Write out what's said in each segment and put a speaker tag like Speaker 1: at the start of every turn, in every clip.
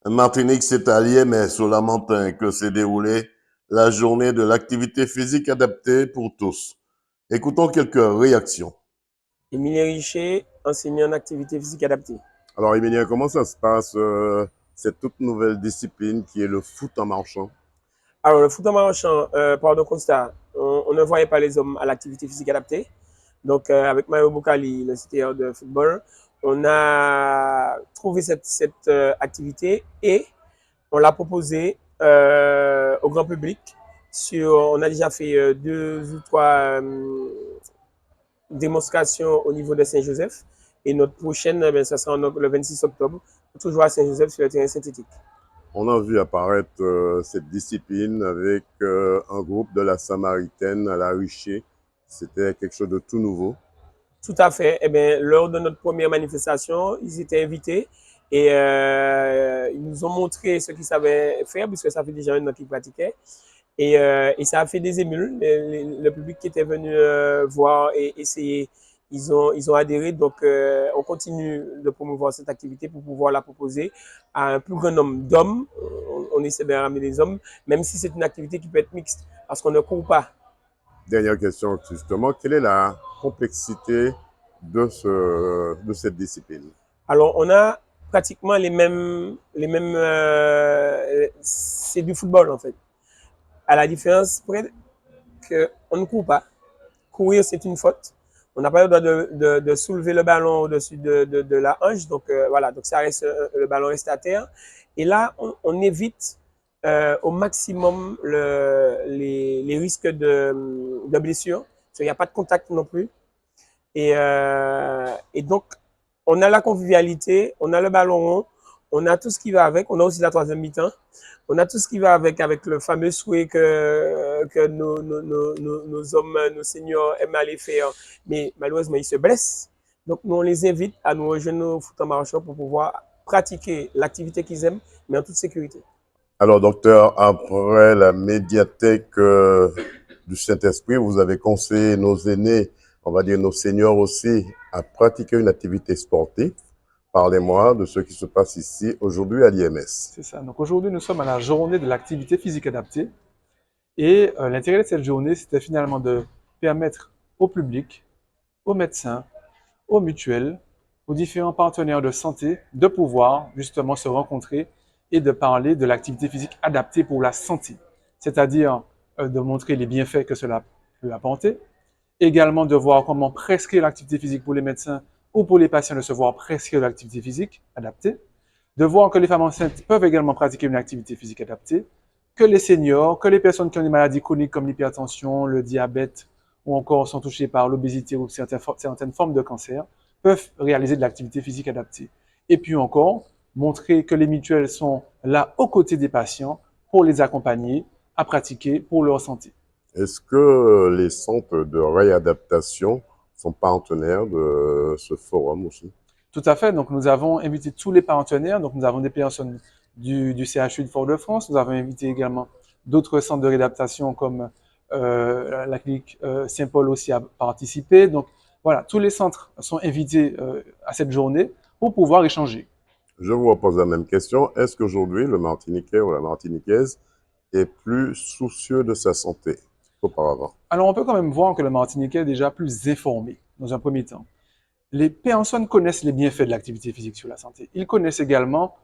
Speaker 1: Martinique, c'est à Liemès, au Lamentin, que s'est déroulée la journée de l'activité physique adaptée pour tous. Écoutons quelques réactions.
Speaker 2: Émilie Richer, enseignant en activité physique adaptée.
Speaker 1: Alors, Emilien, comment ça se passe, cette toute nouvelle discipline qui est le foot en marchant?
Speaker 2: Alors, le foot en marchant, par de constat, on ne voyait pas les hommes à l'activité physique adaptée. Donc, avec Mario Boukali, le CTR de football, on a trouvé cette activité et on l'a proposée au grand public. On a déjà fait 2 ou 3 démonstrations au niveau de Saint-Joseph. Et notre prochaine, ça sera le 26 octobre, toujours à Saint-Joseph sur le terrain synthétique.
Speaker 1: On a vu apparaître cette discipline avec un groupe de la Samaritaine à la Richer. C'était quelque chose de tout nouveau.
Speaker 2: Tout à fait. Eh bien, lors de notre première manifestation, ils étaient invités et ils nous ont montré ce qu'ils savaient faire, puisque ça fait déjà un an qu'ils pratiquaient. Et ça a fait des émules. Le public qui était venu voir et essayer, ils ont adhéré. Donc, on continue de promouvoir cette activité pour pouvoir la proposer à un plus grand nombre d'hommes. On essaie de ramener des hommes, même si c'est une activité qui peut être mixte, parce qu'on ne court pas.
Speaker 1: Dernière question, justement, quelle est la complexité de cette discipline?
Speaker 2: Alors, on a pratiquement c'est du football en fait. À la différence près qu'on ne court pas. Courir, c'est une faute. On n'a pas le droit de soulever le ballon au-dessus de la hanche. Donc, voilà, donc ça reste, le ballon reste à terre. Et là, on évite au maximum les risques de blessure. Il n'y a pas de contact non plus. Et donc, on a la convivialité, on a le ballon rond, on a tout ce qui va avec, on a aussi la troisième mi-temps, on a tout ce qui va avec le fameux souhait que nos hommes, nos seniors aiment aller faire, mais malheureusement, ils se blessent. Donc, nous, on les invite à nous rejoindre au foot en marchant pour pouvoir pratiquer l'activité qu'ils aiment, mais en toute sécurité.
Speaker 1: Alors, docteur, après la médiathèque du Saint-Esprit, vous avez conseillé nos aînés, on va dire nos seniors aussi, à pratiquer une activité sportive. Parlez-moi de ce qui se passe ici aujourd'hui à l'IMS.
Speaker 3: C'est ça. Donc aujourd'hui, nous sommes à la journée de l'activité physique adaptée. Et l'intérêt de cette journée, c'était finalement de permettre au public, aux médecins, aux mutuelles, aux différents partenaires de santé de pouvoir justement se rencontrer et de parler de l'activité physique adaptée pour la santé. C'est-à-dire de montrer les bienfaits que cela peut apporter, également de voir comment prescrire l'activité physique pour les médecins ou pour les patients de se voir prescrire l'activité physique adaptée, de voir que les femmes enceintes peuvent également pratiquer une activité physique adaptée, que les seniors, que les personnes qui ont des maladies chroniques comme l'hypertension, le diabète ou encore sont touchées par l'obésité ou certaines formes de cancer, peuvent réaliser de l'activité physique adaptée. Et puis encore, montrer que les mutuelles sont là aux côtés des patients pour les accompagner à pratiquer pour leur santé.
Speaker 1: Est-ce que les centres de réadaptation sont partenaires de ce forum aussi?
Speaker 3: Tout à fait. Donc, nous avons invité tous les partenaires. Donc, nous avons des personnes du CHU de Fort-de-France. Nous avons invité également d'autres centres de réadaptation comme la clinique Saint-Paul aussi a participé. Donc, voilà, tous les centres sont invités à cette journée pour pouvoir échanger.
Speaker 1: Je vous repose la même question. Est-ce qu'aujourd'hui, le Martiniquais ou la Martiniquaise est plus soucieux de sa santé qu'auparavant?
Speaker 3: Alors, on peut quand même voir que le Martiniquais est déjà plus informé dans un premier temps. Les personnes connaissent les bienfaits de l'activité physique sur la santé. Ils connaissent également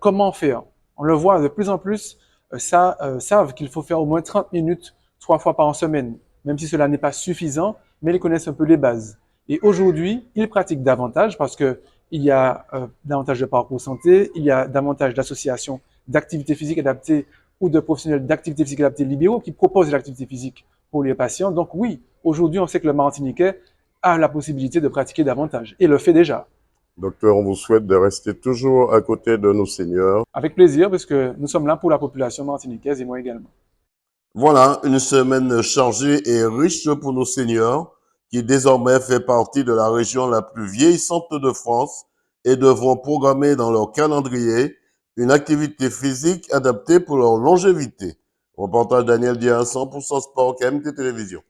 Speaker 3: comment faire. On le voit de plus en plus, savent qu'il faut faire au moins 30 minutes 3 fois par semaine, même si cela n'est pas suffisant, mais ils connaissent un peu les bases. Et aujourd'hui, ils pratiquent davantage parce que il y a davantage de parcours santé, il y a davantage d'associations d'activités physiques adaptées ou de professionnels d'activités physiques adaptées libéraux qui proposent de l'activité physique pour les patients. Donc oui, aujourd'hui, on sait que le Martiniquais a la possibilité de pratiquer davantage et le fait déjà.
Speaker 1: Docteur, on vous souhaite de rester toujours à côté de nos seniors.
Speaker 3: Avec plaisir, parce que nous sommes là pour la population martiniquaise et moi également.
Speaker 1: Voilà, une semaine chargée et riche pour nos seniors qui désormais fait partie de la région la plus vieillissante de France et devront programmer dans leur calendrier une activité physique adaptée pour leur longévité. Reportage Daniel Dia, 100% Sport, KMT Télévision.